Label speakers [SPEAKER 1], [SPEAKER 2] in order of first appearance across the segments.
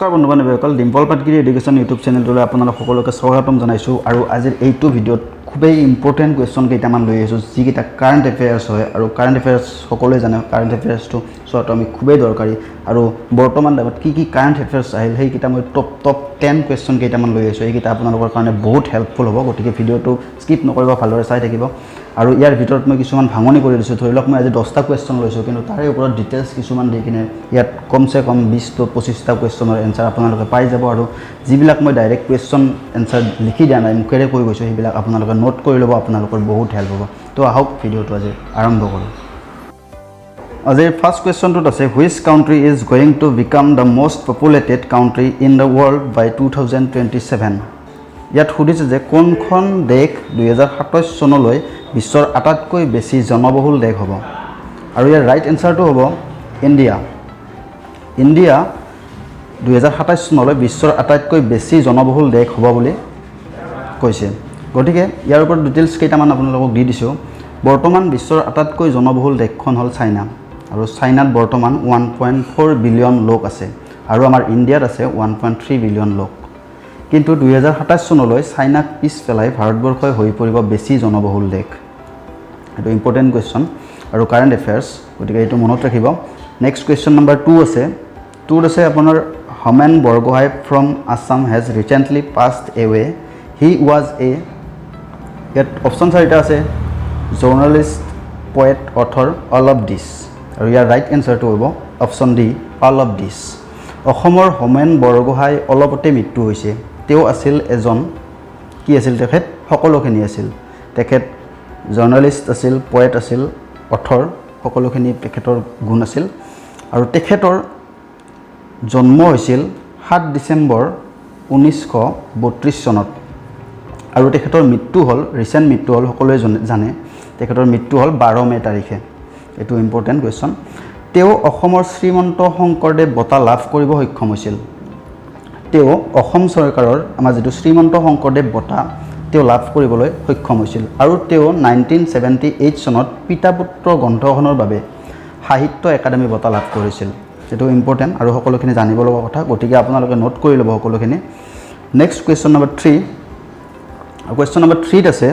[SPEAKER 1] নমস্কাৰ বন্ধু বান্ধৱীসকল Dimple Patgiri education YouTube চেনেলটোলৈ আপোনালোক সকলোকে স্বাগতম জনাইছোঁ আৰু আজিৰ এইটো ভিডিঅ'ত খুবেই ইম্পৰ্টেণ্ট কুৱেশ্যন কেইটামান লৈ আহিছোঁ যিকেইটা কাৰেণ্ট এফেয়াৰ্ছ হয় আৰু কাৰেণ্ট এফেয়াৰ্ছ সকলোৱে জানে কাৰেণ্ট এফেয়াৰ্ছটো চোৱাটো আমি খুবেই দৰকাৰী আৰু বৰ্তমান টাইমত কি কাৰেণ্ট এফেয়াৰ্ছ আহিল সেইকেইটা মই টপ 10 কুৱেশ্যন কেইটামান লৈ আহিছোঁ এইকেইটা আপোনালোকৰ কাৰণে বহুত হেল্পফুল হ'ব গতিকে ভিডিঅ'টো স্কিপ নকৰিব ভালদৰে চাই থাকিব আৰু ইয়াৰ ভিতৰত মই কিছুমান ভাঙনি কৰি দিছোঁ ধৰি লওক মই আজি 10টা কুৱেশ্যন লৈছোঁ কিন্তু তাৰে ওপৰত ডিটেইলছ কিছুমান দি কিনে ইয়াত কমসে কম 20 to 25টা কুৱেশ্যনৰ এনসাৰ আপোনালোকে পাই যাব আৰু যিবিলাক মই ডাইৰেক্ট কুৱেশ্যন এনসাৰ লিখি দিয়া নাই মুখেৰে কৈ গৈছোঁ সেইবিলাক আপোনালোকে নোট কৰি ল'ব আপোনালোকৰ বহুত হেল্প হ'ব তো আহক ভিডিঅ'টো আজি আৰম্ভ কৰোঁ আজিৰ ফাৰ্ষ্ট কুৱেশ্যনটোত আছে which country is going to become the most populated country in the world by 2027 ইয়াত সুধিছে যে কোনখন দেশ 2027 চনলৈ বিশ্বৰ আটাইতকৈ বেছি জনবহুল দেশ হ'ব আৰু ইয়াৰ ৰাইট এনসাৰটো হ'ব ইণ্ডিয়া ইণ্ডিয়া 2027 চনলৈ বিশ্বৰ আটাইতকৈ বেছি জনবহুল দেশ হ'ব বুলি কৈছে গতিকে ইয়াৰ ওপৰত ডিটেইলছ কেইটামান আপোনালোকক দি দিছোঁ বৰ্তমান বিশ্বৰ আটাইতকৈ জনবহুল দেশখন হ'ল চাইনা আৰু চাইনাত বৰ্তমান 1.4 বিলিয়ন লোক আছে আৰু আমাৰ ইণ্ডিয়াত আছে 1.3 বিলিয়ন লোক কিন্তু 2027 চনলৈ চাইনাক পিছ পেলাই ভাৰতবৰ্ষই হৈ পৰিব বেছি জনবহুল দেশ এটো ইম্পৰ্টেন্ট কুৱেশ্যন আৰু কাৰেণ্ট এফেয়াৰ্ছ গতিকে এটো মনত ৰাখিব নেক্সট কুৱেশ্যন নম্বৰ 2 আছে 2 আছে আপোনাৰ Homen Borgohain from Assam has recently passed away he was a ইয়াত অপশ্যন চাৰিটা আছে journalist poet author all of this আৰু ইয়াৰ ৰাইট এনসাৰটো হ'ব option D all of this অসমৰ হোমেন বৰগোহাই অলপতে মৃত্যু হৈছে তেওঁ আছিল এজন কি আছিল তেখেত সকলোখিনি আছিল তেখেত জাৰ্নেলিষ্ট আছিল পোয়েট আছিল অথৰ সকলোখিনি তেখেতৰ গুণ আছিল আৰু তেখেতৰ জন্ম হৈছিল 7 ডিসেম্বৰ 1932 চনত আৰু তেখেতৰ মৃত্যু হ'ল ৰিসেন্ট মৃত্যু হ'ল সকলোৱে জানে তেখেতৰ মৃত্যু হ'ল 12 মে তাৰিখে এটো ইম্পৰ্টেন্ট কুৱেশ্যন তেওঁ অসমৰ শ্ৰীমন্ত শংকৰদেৱ বঁটা লাভ কৰিব সক্ষম হৈছিল তেওঁ অসম চৰকাৰৰ আমাৰ যেটো শ্ৰীমন্ত শংকৰদেৱ বঁটা তেওঁ লাভ কৰিবলৈ সক্ষম হৈছিল আৰু তেওঁ 1978 চনত পিতা পুত্ৰ গ্ৰন্থখনৰ বাবে সাহিত্য একাডেমী বঁটা লাভ কৰিছিল এটো ইম্পৰ্টেন্ট আৰু সকলোখিনি জানিব লগা কথা গতিকে আপোনালোকে নোট কৰি ল'ব সকলোখিনি next question number 3 Question number 3 আছে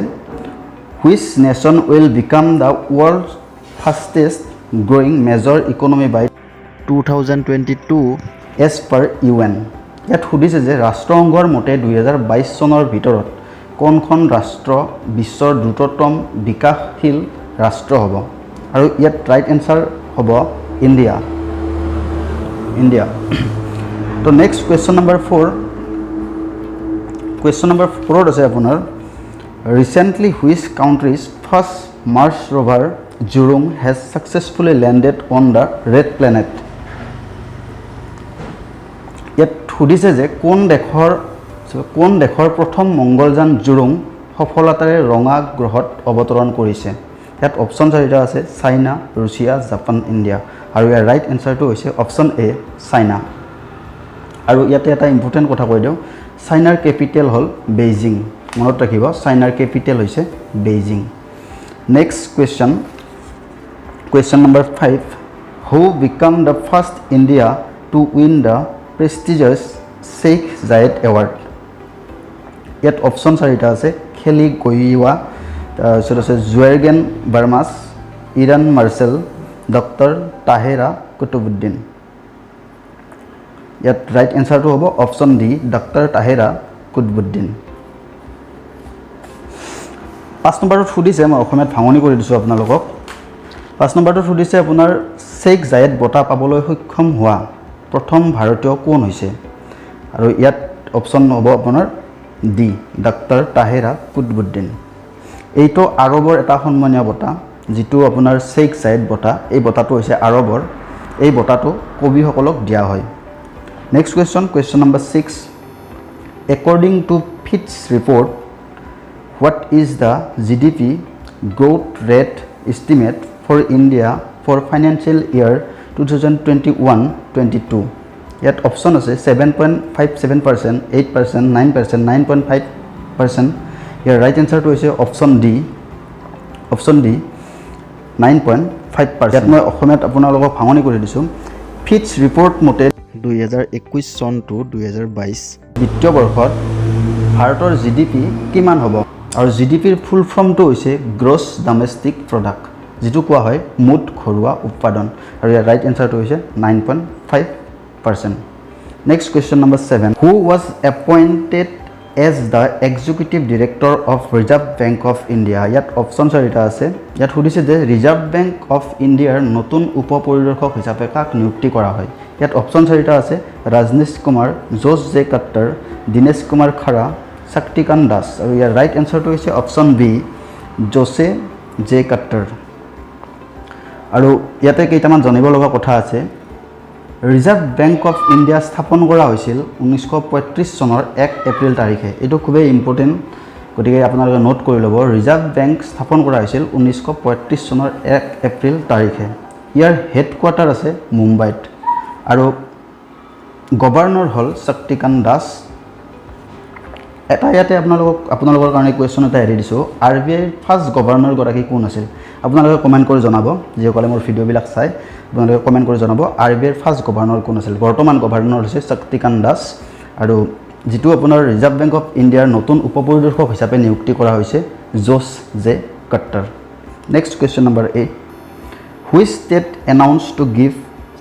[SPEAKER 1] which nation will become the world's fastest growing major economy by 2022 as per UN ইয়াত সুধিছে যে ৰাষ্ট্ৰসংঘৰ মতে 2022 চনৰ ভিতৰত কোনখন ৰাষ্ট্ৰ বিশ্বৰ দ্ৰুততম বিকাশশীল ৰাষ্ট্ৰ হ'ব আৰু ইয়াত ৰাইট এনসাৰ হ'ব ইণ্ডিয়া তো next question number 4 Question number 4 আছে আপোনাৰ recently which country's first Mars rover Jurong has successfully landed on the red planet ইয়াত সুধিছে যে কোন দেশৰ প্ৰথম মংগলযান জুৰুং সফলতাৰে ৰঙা গ্ৰহত অৱতৰণ কৰিছে ইয়াত অপশ্যন চাৰিটা আছে চাইনা ৰুছিয়া জাপান ইণ্ডিয়া আৰু ইয়াৰ ৰাইট এনসাৰটো হৈছে অপশ্যন এ চাইনা আৰু ইয়াতে এটা ইম্পৰ্টেন্ট কথা কৈ দিওঁ চাইনাৰ ক্যাপিটেল হল বেইজিং মনত ৰাখিব চাইনাৰ ক্যাপিটেল হৈছে Beijing next question number 5 who become the first India to win the prestigious Sheikh Zayed award ইয়াত অপশ্যন চাৰিটা আছে খেলি গইৱা তাৰপিছত আছে জুৱেৰগেন বাৰ্মাছ Iran marshal doctor Tahera Qutubuddin ইয়াত ৰাইট এনসাৰটো হ'ব option D doctor Tahera Qutubuddin 5 নম্বৰত সুধিছে মই অসমত ভাঙনি কৰি দিছো আপোনালোকক 5 নম্বৰটো সুধিছে আপোনাৰ শেখ জায়েদ বঁটা পাবলৈ সক্ষম হোৱা প্ৰথম ভাৰতীয় কোন হৈছে আৰু ইয়াত অপশ্যন হ'ব আপোনাৰ ডি ডক্টৰ তাহেৰা কুতুবুদ্দিন এইটো আৰবৰ এটা সন্মানীয় বঁটা যেটো আপোনাৰ শেখ জায়েদ বঁটা এই বঁটাটো হৈছে আৰবৰ এই বঁটাটো কবিসকলক দিয়া হয় Next question number 6 according to Fitch report what is the GDP growth rate estimate for India for financial year 2021-22 yet option আছে 7.57% 8% 9% 9.5% here right answer to is option D 9.5% ইয়াত মই অসমত আপোনালোকক ভাঙনি কৰি দিছো Fitch report মতে 2021 চন টু 2022 বিত্তীয় বৰ্ষত ভাৰতৰ জিডিপি কিমান হ'ব আৰু জিডিপিৰ ফুল ফৰ্মটো হৈছে গ্ৰছ ডমেষ্টিক প্ৰডাক্ট যেটো কোৱা হয় মুঠ ঘৰুৱা উৎপাদন আৰু ইয়াৰ ৰাইট এনসাৰটো হৈছে 9.5%। Next question number 7 who was appointed as the executive director of Reserve Bank of India ইয়াত অপচন চাৰিটা আছে ইয়াত সুধিছে যে ৰিজাৰ্ভ বেংক অফ ইণ্ডিয়াৰ নতুন উপপৰিদৰ্শক হিচাপে কাক নিযুক্তি কৰা হয় ইয়াত অপচন চাৰিটা আছে ৰাজনীশ কুমাৰ জোছ জে কাট্টাৰ দিনেশ কুমাৰ খাৰা শক্তিকান্ত দাস আৰু ইয়াৰ ৰাইট এনসাৰটো হৈছে অপচন বি জোছে জে কাট্টাৰ আৰু ইয়াতে কেইটামান জানিব লগা কথা আছে ৰিজাৰ্ভ বেংক অফ ইণ্ডিয়া স্থাপন কৰা হৈছিল 1935 চনৰ 1 এপ্ৰিল তাৰিখে এইটো খুবেই ইম্পৰ্টেণ্ট গতিকে আপোনালোকে নোট কৰি ল'ব ৰিজাৰ্ভ বেংক স্থাপন কৰা হৈছিল 1935 চনৰ 1 এপ্ৰিল তাৰিখে ইয়াৰ হেডকোৱাৰ্টাৰ আছে মুম্বাইত আৰু গভৰ্ণৰ হ'ল শক্তিকান্ত দাস এটা ইয়াতে আপোনালোকৰ কাৰণে কুৱেশ্যন এটা এৰি দিছোঁ আৰবিআইৰ ফাৰ্ষ্ট গভৰ্ণৰ গৰাকী কোন আছিল আপোনালোকে কমেণ্ট কৰি জনাব যিসকলে মোৰ ভিডিঅ'বিলাক চাই আপোনালোকে কমেণ্ট কৰি জনাব আৰবিআইৰ ফাৰ্ষ্ট গভৰ্ণৰ কোন আছিল বৰ্তমান গভৰ্ণৰ হৈছে শক্তিকান্ত দাস আৰু যেটো আপোনাৰ ৰিজাৰ্ভ বেংক অফ ইণ্ডিয়াৰ নতুন উপপৰিদৰ্শক হিচাপে নিযুক্তি কৰা হৈছে Jose J Kattoor next question number 8 which state announced to give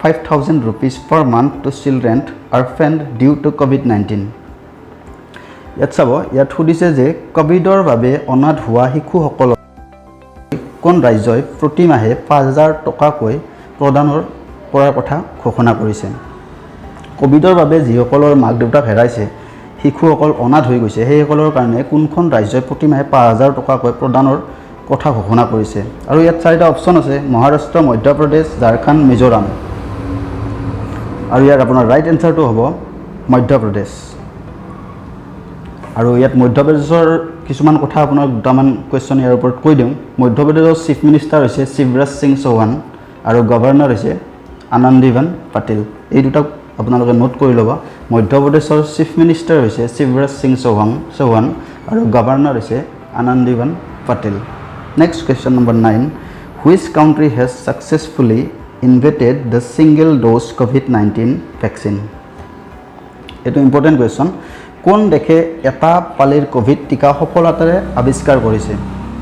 [SPEAKER 1] 5,000 rupees per month to children orphaned due to COVID-19 ইয়াত চাব ইয়াত সুধিছে যে কোভিডৰ বাবে অনাথ হোৱা শিশুসকলক কোন ৰাজ্যই প্ৰতি মাহে 5,000 টকাকৈ প্ৰদান কৰাৰ কথা ঘোষণা কৰিছে কোভিডৰ বাবে যিসকলৰ মাক দেউতাক হেৰাইছে শিশুসকল অনাথ হৈ গৈছে সেইসকলৰ কাৰণে কোনখন ৰাজ্যই প্ৰতি মাহে 5,000 টকাকৈ প্ৰদানৰ কথা ঘোষণা কৰিছে আৰু ইয়াত চাৰিটা অপচন আছে মহাৰাষ্ট্ৰ মধ্যপ্ৰদেশ ঝাৰখণ্ড মিজোৰাম আৰু ইয়াৰ আপোনাৰ ৰাইট এনসাৰটো হ'ব মধ্যপ্ৰদেশ আৰু ইয়াত মধ্যপ্ৰদেশৰ কিছুমান কথা আপোনাক দুটামান কুৱেশ্যন ইয়াৰ ওপৰত কৈ দিওঁ মধ্যপ্ৰদেশৰ চিফ মিনিষ্টাৰ হৈছে শিৱৰাজ সিং চৌহান আৰু গভৰ্ণৰ হৈছে আনন্দীবেন পাটিল এই দুটা আপোনালোকে নোট কৰি ল'ব মধ্যপ্ৰদেশৰ চিফ মিনিষ্টাৰ হৈছে শিৱৰাজ সিং চৌহান আৰু গভৰ্ণৰ হৈছে Anandiben Patel next question number 9 which country has successfully invented the single dose COVID-19 vaccine এইটো ইম্পৰ্টেণ্ট কুৱেশ্যন কোন দেশে এটা পালিৰ কোভিড টিকা সফলতাৰে আৱিষ্কাৰ কৰিছে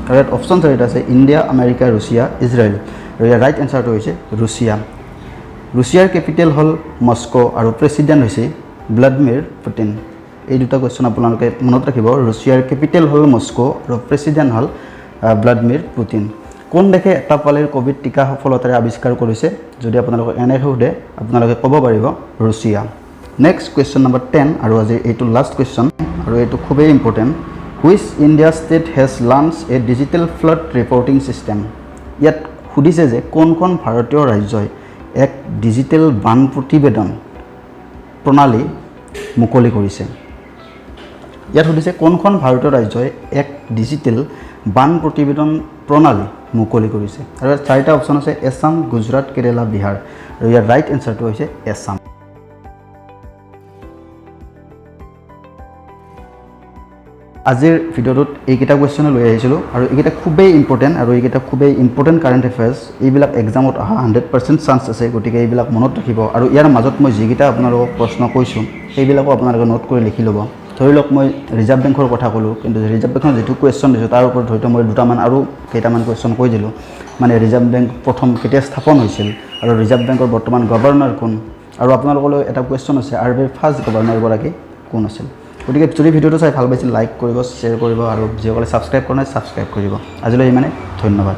[SPEAKER 1] আৰু ইয়াত অপচন চাৰিটা আছে ইণ্ডিয়া আমেৰিকা ৰুছিয়া ইজৰাইল আৰু ইয়াৰ ৰাইট এনসাৰটো হৈছে ৰুছিয়াৰ কেপিটেল হ'ল মস্কো আৰু প্ৰেছিডেণ্ট হৈছে ভ্লাদিমিৰ পুটিন এই দুটা কুৱেশ্যন আপোনালোকে মনত ৰাখিব ৰুছিয়াৰ কেপিটেল হ'ল মস্কো আৰু প্ৰেছিডেণ্ট হ'ল ভ্লাদিমিৰ পুটিন কোন দেশে এটা পালিৰ কোভিড টিকা সফলতাৰে আৱিষ্কাৰ কৰিছে যদি আপোনালোকে এনেকৈ সোধে আপোনালোকে ক'ব পাৰিব ৰুছিয়া নেক্সট কুৱেশ্যন নম্বৰ 10 আৰু আজি এইটো লাষ্ট কুৱেশ্যন আৰু এইটো খুবেই important which India state has launch A digital flood reporting system ইয়াত সুধিছে যে কোনখন ভাৰতীয় ৰাজ্যই এক ডিজিটেল বান প্ৰতিবেদন প্ৰণালী মুকলি কৰিছে ইয়াত সুধিছে কোনখন ভাৰতীয় ৰাজ্যই এক ডিজিটেল বান প্ৰতিবেদন প্ৰণালী মুকলি কৰিছে আৰু চাৰিটা অপচন আছে আসাম গুজৰাট কেৰালা বিহাৰ আৰু ইয়াৰ ৰাইট এনসাৰটো হৈছে আসাম আজিৰ ভিডিঅ'টোত এইকেইটা কুৱেশ্যন লৈ আহিছিলোঁ আৰু এইকেইটা খুবেই ইম্পৰ্টেণ্ট আৰু এইকেইটা খুবেই ইম্পৰ্টেণ্ট কাৰেণ্ট এফেয়াৰ্ছ এইবিলাক এক্সামত অহা 100% চান্স আছে গতিকে এইবিলাক মনত ৰাখিব আৰু ইয়াৰ মাজত মই যিকেইটা আপোনালোকক প্ৰশ্ন কৈছোঁ সেইবিলাকো আপোনালোকে নোট কৰি লিখি ল'ব ধৰি লওক মই ৰিজাৰ্ভ বেংকৰ কথা ক'লোঁ কিন্তু ৰিজাৰ্ভ বেংকৰ যিটো কুৱেশ্যন দিছোঁ তাৰ ওপৰত হয়তো মই দুটামান আৰু কেইটামান কুৱেশ্যন কৈ দিলোঁ মানে ৰিজাৰ্ভ বেংক প্ৰথম কেতিয়া স্থাপন হৈছিল আৰু ৰিজাৰ্ভ বেংকৰ বৰ্তমান গভৰ্ণৰ কোন আৰু আপোনালোকলৈ এটা কুৱেশ্যন আছে আৰবিআইৰ ফাৰ্ষ্ট গভৰ্ণৰ গৰাকী কোন আছিল গতিকে যদি ভিডিঅ'টো চাই ভাল পাইছিল লাইক কৰিব শ্বেয়াৰ কৰিব আৰু যিসকলে ছাবস্ক্ৰাইব কৰা নাই ছাবস্ক্ৰাইব কৰিব আজিলৈ ইমানে ধন্যবাদ